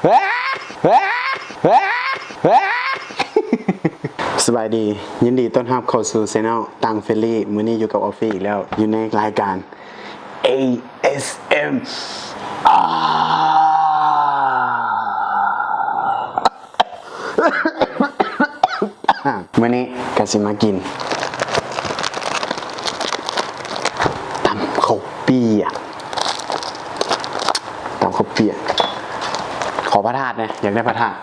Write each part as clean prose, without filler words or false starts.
สบายดียินดีต้อนรับเข้าสู่ช่องตังเฟลลี่มื้อนี้อยู่กับออฟฟี่อีกแล้วอยู่ในรายการ ASM มื้อนี้ก็สิมากินตำข้าวเปียกขอพระธาตุนะอยากได้พระธาตุ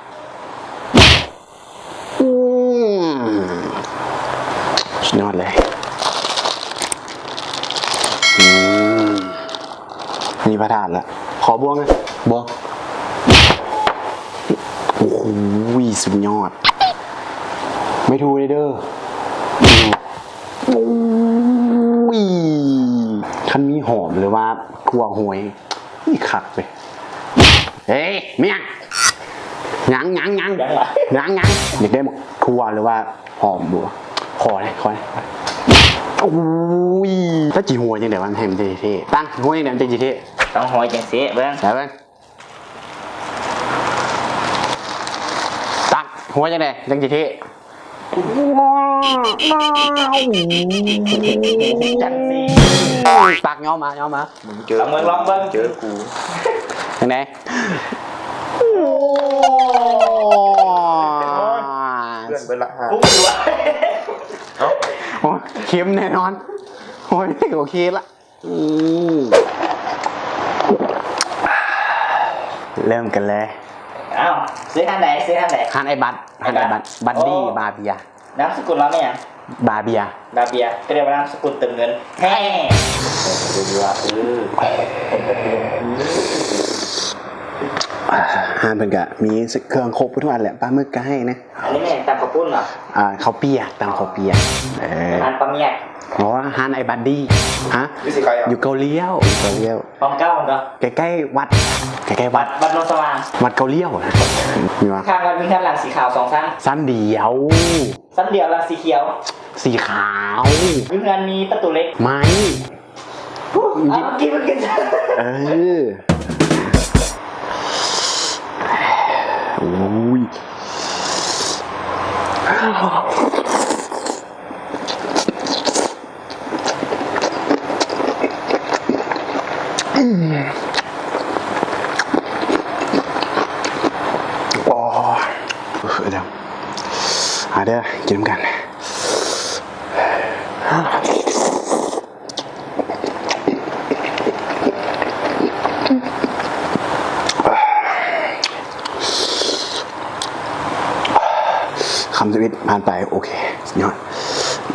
สุดยอดเลยมีพระธาตุแล้วขอบวงเลยบวงโอ้โหสุดยอดไม่ถูกเลยเด้อโอ้ยคันมีหอมหรือว่าถั่วหวยนี่คักเลยเฮ้ยเมียงยังอยากได้หมกทั่วหรือว่าหอมบัวคอเลยโอ้ยถ้าจีหัวจังเดี๋ยวมันให้มันเท่ๆตั้งหัวจังเดี๋ยวมันจะจีเท่ต้องหอยจังสิเบิ้งใช่เบิ้งตั้งหัวจังเดี๋ยวจังจีเท่จังสิตักย้อมมามึงเจอมึงลองเบิ้งเจอกูยังไงเพื่อนเป็นละฮะปุ๊บดูโอ้เค็มแน่นอนโอ้ยโอเคละเริ่มกันเลยอ้าวซื้อท่านไหนฮันไอบัตบัดดี้บาเบียนามสกุลเราเนี่ยบาเบียก็เรียกว่านามสกุลเติมเงินแฮ่ดูว่าห้ามเพิ่นกะมีเครื่องครบทุกอันแหละปลาหมึกก็ให้นะอันนี้แม่งตำข้าวปุ้นเหรอข้าวเปียกตำข้าวเปียกอันปลาเมียเพราะว่าฮันไอบัดดี้ฮะอยู่เกาเลี้ยวปอมเก้าเหรอใกล้ๆวัดวัดโนนสว่างวัดเกาเลี้ยวนะมีวะข้างวัดมีข้างหลังสีขาว2ชั้นเดียวหลังสีเขียวสีขาววิงานมีประตูเล็กไม่กินโอ้ยเดี๋ยวเด้อกินกันคำสวิตผ่านไปโอเคยอด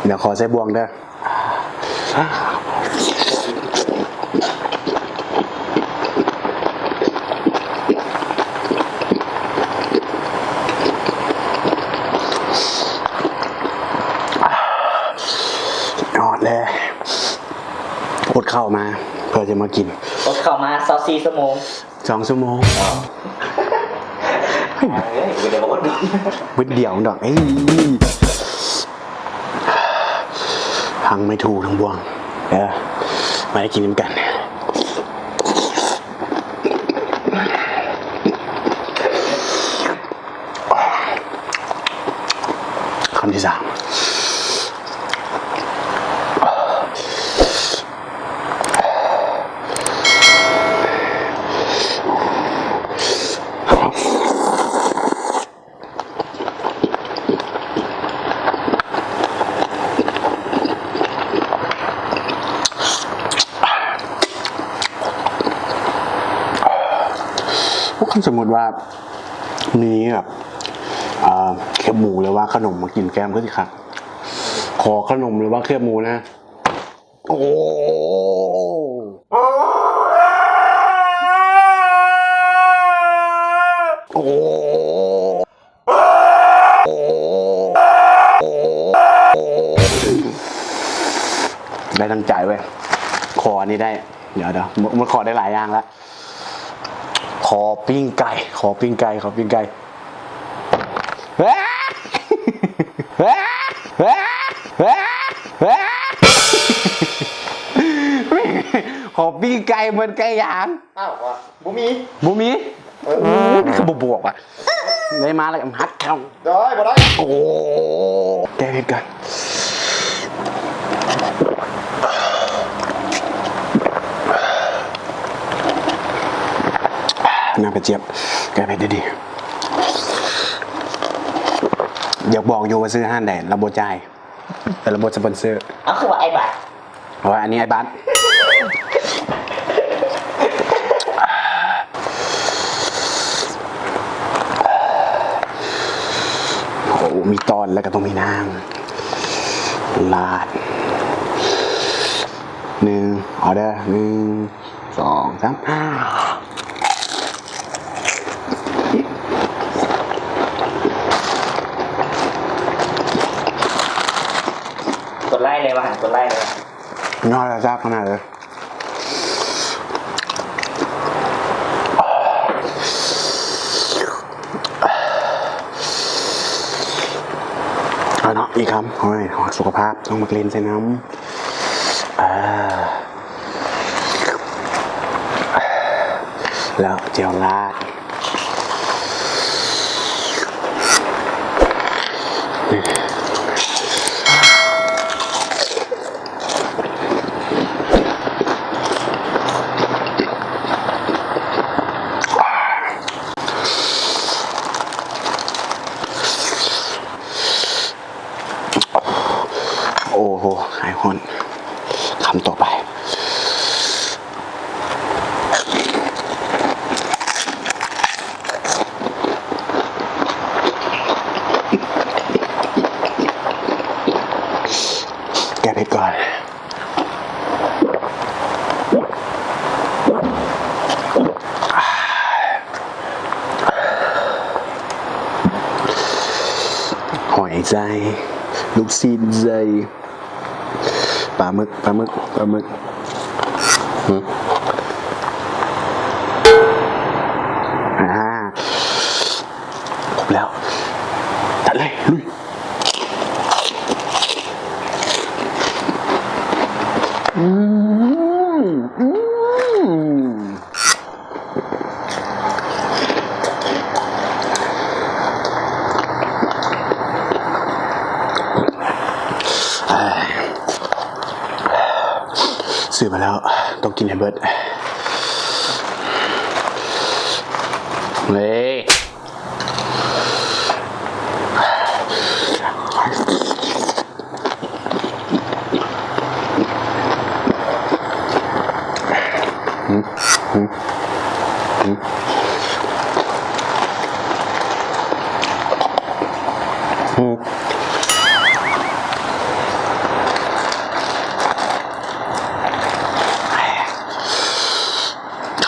เดี๋ยวขอใช้บวงเด้ออดเข้ามาเพื่อจะมากินอดเข้ามา24 ชั่วโมง2 ชั่วโมงเดี๋ยวอดวิดเดี่ยวดอกพังไม่ถูกทั้งบวงมาได้กินกันคำที่3สมมติว่ามีแบบเคบหมูหรือว่าขนมมากินแก้มก็สิครับขอขนมหรือว่าเคบหมูนะโอ้ได้ตั้งใจเว้ยขออันนี้ได้เดี๋ยวมันขอได้หลายอย่างแล้วขอปิ้งไก่ขอปิ้งไก่เหมือนไก่ย่างอ้าวบุมี คือบวกว่ะได้มาแล้วฮัดเข้า ได้บ่ได้ โอ้แก้เผ็ดกันน้ำกระเจี๊ยบแก้เผ็ดได้ดีอยากบอกอยู่ว่าซื้อห้านแดดระบบจ่ายแต่ระบบสปอนเซอร์ เอาคือว่าไอ้บัตร เพราะว่าอันนี้ไอ้บัสโอ้โหมีตอนแล้วก็ต้องมีน้ำลาดหนึ่งออเดอร์หนึ่งสองสามกดไล่เลยว่ะกดไล่เลย ยอดระดับขนาดเลยเอาเนาะอีกคำโอ้ยสุขภาพต้องมาเล่นใส่น้ำแล้วเจียวราดโอ้โหหายหอนคำต่อไปแกเผ็ดก่อนหอยใจลูกซีนใจปลาหมึกหืมครบแล้วตัดเลยลุยซื้อมาแล้วต้องกินให้เบิร์ดเฮ้ย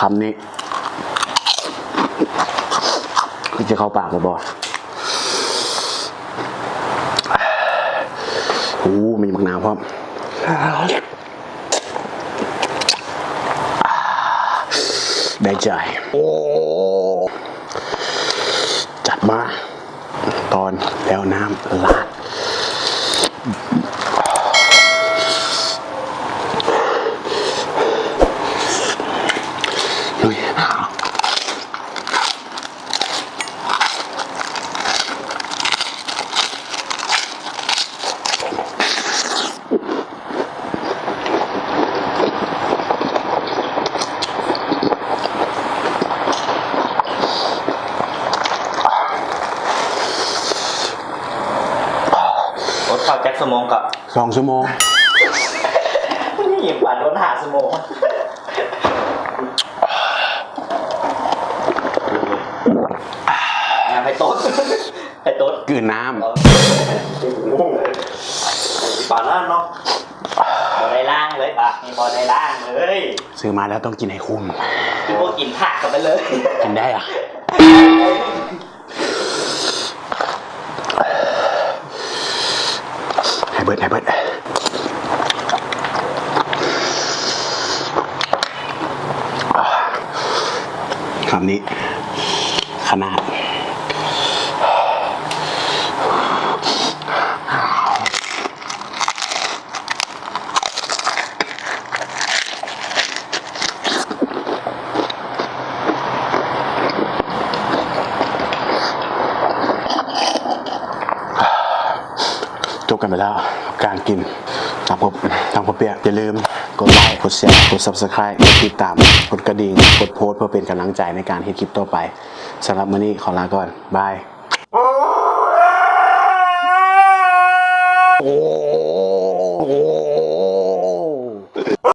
คำนี้คือจะเข้าปากหรือเปล่าโอ้มีมะนาวพร้อมได้ใจโอ้จัดมาตอนแล้วน้ำลาดลุยรถเข้าแจ็คสมองกับ 2 ชั่วโมง นี่บัตรรถหาสมองไปโต๊ดไปโต๊ด กืนน้ ปาล่างเนาะบอได้ล่างเลยป่ะมีบอได้ล่างเลย ำซื้อมาแล้วต้องกินให้คุ้ม คือพวกกินผักกันไปเลย กินได้อะให้เบิร์ดคำนี้ขนาด กันไปแล้วกับการกินทางพ่อเปียกอย่าลืมกดไลค์กดแชร์กด Subscribe กดติดตามกดกระดิ่งกดโพสต์เพื่อเป็นกำลังใจในการเฮ็ดคลิปต่อไปสำหรับมื้อนี้ขอลาก่อนบายโอ้